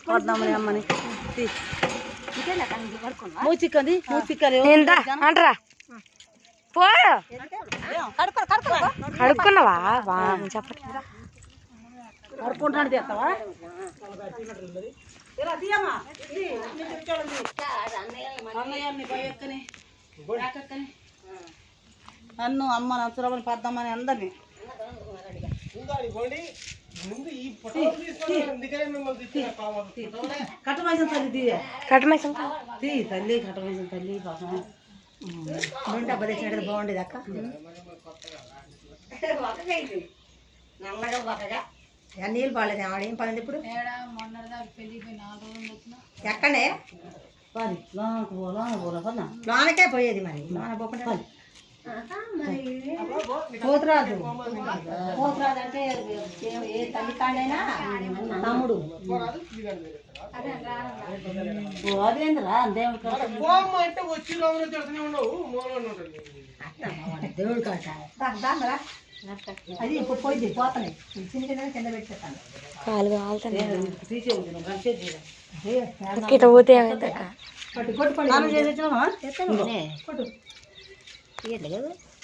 పద్దామని అమ్మని మూచిక్కది మూచిక్కది అంటరా పో కడుక్కున్నావా చెప్పండి కడుక్కుంటాను చేస్తావా నన్ను అమ్మ నచ్చరమని పద్దామని అందరినీ కట్టమైసం తల్లి కట్టమైసం తల్లి కట్టమైసం తల్లి పాపం డబ్బా తెచ్చినట్టు బాగుండేది అక్క నీళ్ళు బాగాలేదు ఆడేం పడింది ఇప్పుడు ఎక్కడే లోనకే పోయేది మరి లోన పోకుండా పోతురాజు పోతురాజు అంటే ఏ తల్లి కాడైనా తమ్ముడు అదేంద్రా దేవుడు కాట అది ఇప్పుడు పోయింది పోతున్నాయి చిన్న కింద పెట్టేస్తాను పోతే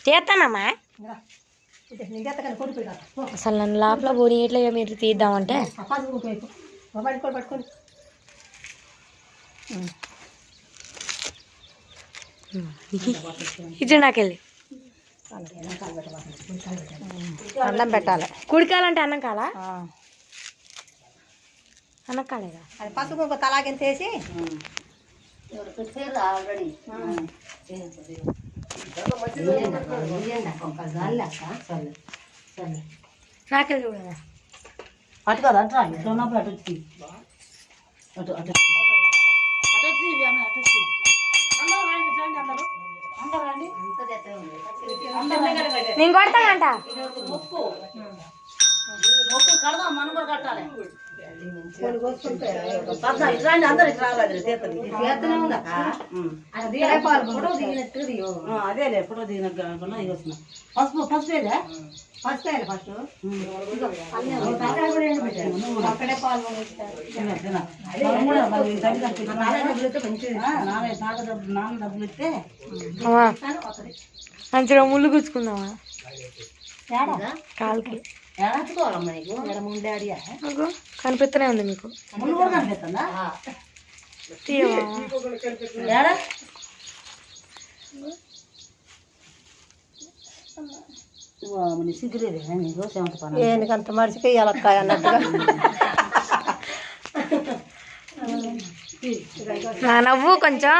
చేస్తానమ్మా అసలు నన్ను లోపల పోనీ ఎట్లా మీరు తీద్దామంటే పట్టుకోండి ఇది నాకెళ్ళి అన్నం పెట్టాలి కుడికాలంటే అన్నం కాలా అన్నం కాలేదా అది పసుపు తలాగింత వేసి నాకెళ్ళి చూడదా అటు కదా అంటారా ఇంట్లో ఉన్నప్పుడు అటు వచ్చి అటు అటు నేను కొడతానంట కడదాం మనం కూడా కట్టాలి అందరు ఇట్లా రాలేదు తీర్థనే ఉందా అదేలే ఎప్పుడో దిగినట్టు అనుకున్నా ఇది వస్తున్నా పసుపు పసుపు వేదా ఫస్ట్ వేయాలి ఫస్ట్ నాన్న డబ్బులు ఇస్తే మంచిగా ముళ్ళు గుచ్చుకుందామా కాలుకి ఏడాచుకోవాలమ్మా నీకు ఎడ ముందే అడిగా కనిపిస్తూనే ఉంది మీకు ముందు కూడా కనిపిస్తుందా ఏడా సిగ్గులేదు నీకు సెవెంత్ పని ఎందుకంత మనిషికి ఎలక్కాయ అన్నట్టుగా నవ్వు కొంచెం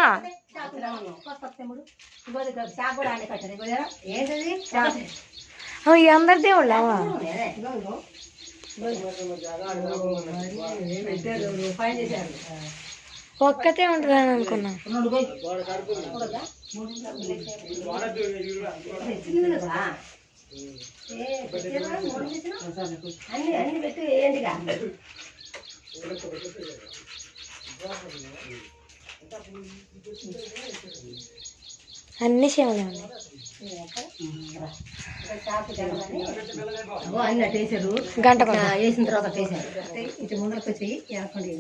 అందరి దేవుళ్ళ ఒక్కతే ఉంటుందని అనుకున్నా అన్ని పెట్టి ఏంటిగా అన్ని సేవలే ఉన్నాయి అన్ని అటు వేసారు గంట వేసిన తర్వాత అటు వేసారు ఇటు ముందరకు వచ్చి ఎరకండి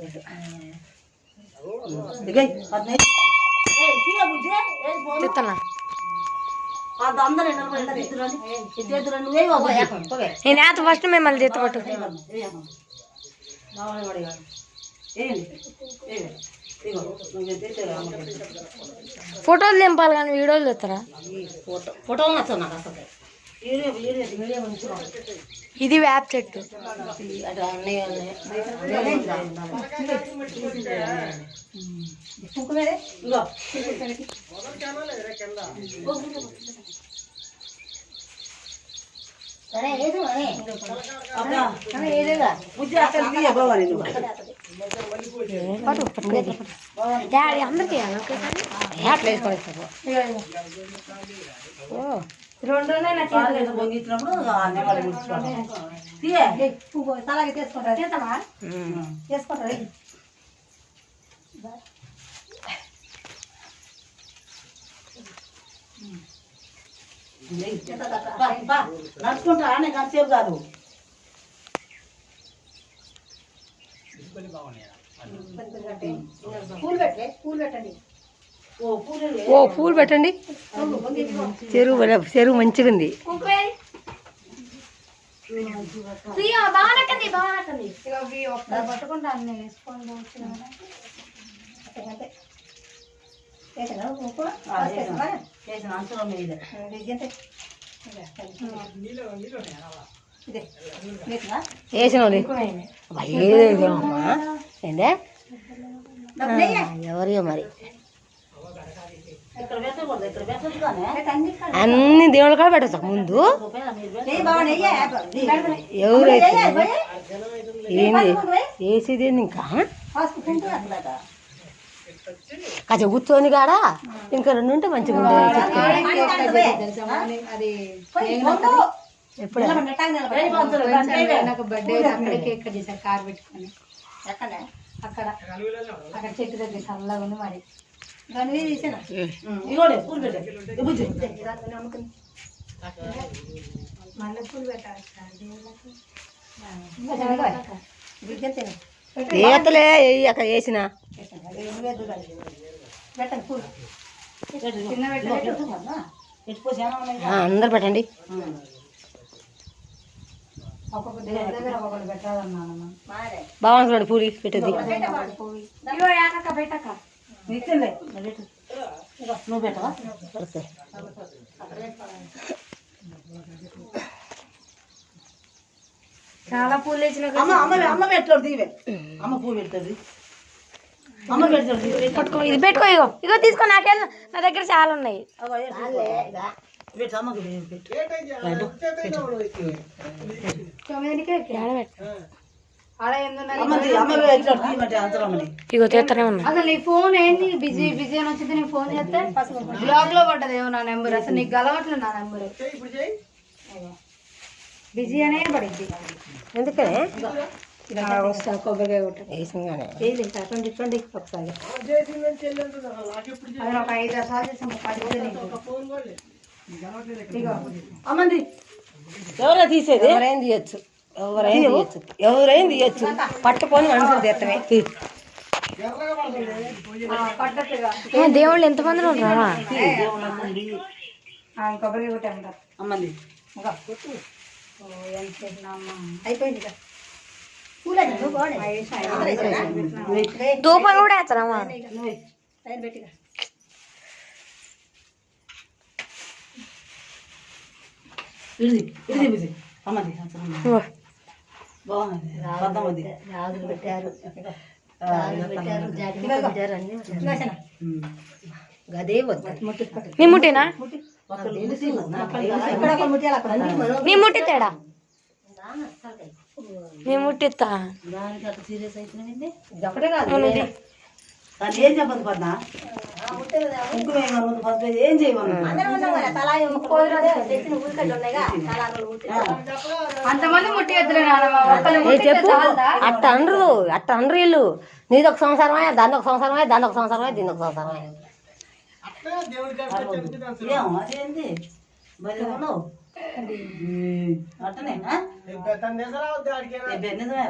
నేను ఏత ఫస్ట్ మిమ్మల్ని చేతపట్టు ఫోటోలు దింపాలి కానీ వీడియోలు తెస్తారా ఫోటోలు నచ్చవు నాకు అసలు ఇది వేప చెట్టు డాడీ అందరికీ అలాగే తీసుకుంటారా చేస్తామా చేసుకుంటారా నడుచుకుంటా నేను కాసేపు కాదు ఓ పూలు పెట్టండి. చెరువు మంచిగా ఉంది. పట్టుకుంటా అన్ని వేసుకోండి. వేసిన ఏందే ఎవరియో మరి అన్ని దేవుళ్ళ కాడ పెట్టచ్చు ముందు. ఎవరైతే ఏంది వేసేది ఇంకా కాచ కూర్చొని కాడ ఇంకా 2 ఉంటే మంచిగా ఉండేది. ఎప్పుడు కారు పెట్టుకొని అక్కడ చెట్టు దగ్గర చల్లగా ఉంది మరి. మల్లెపూలు పెట్టాలి ఏతలే అక్కడ వేసిన అందరు పెట్టండి. బాగుంది పూరి పెట్టద్ది. నువ్వు పెట్టవా? చాలా పూలు వేసిన అమ్మ పెట్టాడు దీవే. అమ్మ పూలు పెడుతుంది. అమ్మ పెడతాడు. పట్టుకో, ఇది పెట్టుకో. ఇగో తీసుకో. నాకెళ్ళ నా దగ్గర చాలా ఉన్నాయి. ఇగో తీస్తూనే ఉన్నా. అసలు నీ ఫోన్ ఏంటి బిజీ బిజీ అని వచ్చింది. నీ ఫోన్ చేస్తే బ్లాక్ లో పడ్డది ఏమో నా నెంబర్. అసలు నీకు గలవట్లేదు నా నెంబర్. బిజీ అనే పడింది. ఎందుకనే వస్తా కొబ్బరికాయ కొట్ట వేసింగానే ఒకసారి అది ఒక 5-6 సార్లు చేసాము. 10 అమ్మంది ఎవరో తీసేది? ఎవరైనా తీయచ్చు. ఎవరైనా తీయచ్చు. పట్టుకొని మనుషులు తీర్థమే. పడ్డట్టుగా దేవుళ్ళు ఎంతమంది ఉంటారా? కొబ్బరికాయ కొట్టామంటారు. అమ్మంది అయిపోయింది. ధూపం కూడా వేస్తారమ్మా. అమ్మది బాగుంది. గదే వద్దు. నీ ముట్టినా? నీ ముట్టి తేడా నీ ముట్టిస్తా. దానికి అట్లా సీరియస్ అయిపోయింది. ఒకటే కాదు ఏం చెప్పదు పద్నా. ఏం చేయమన్నా అంతమంది ముట్టి చెప్పు. అట్ట అనరు వీళ్ళు. నీది ఒక సంవత్సరమే, దాన్ని ఒక సంవత్సరమే, దాన్ని ఒక సంవత్సరమే, దీన్ని ఒక సంవత్సరమే. అదేంటి మరి అట్టనే నిజమేరా?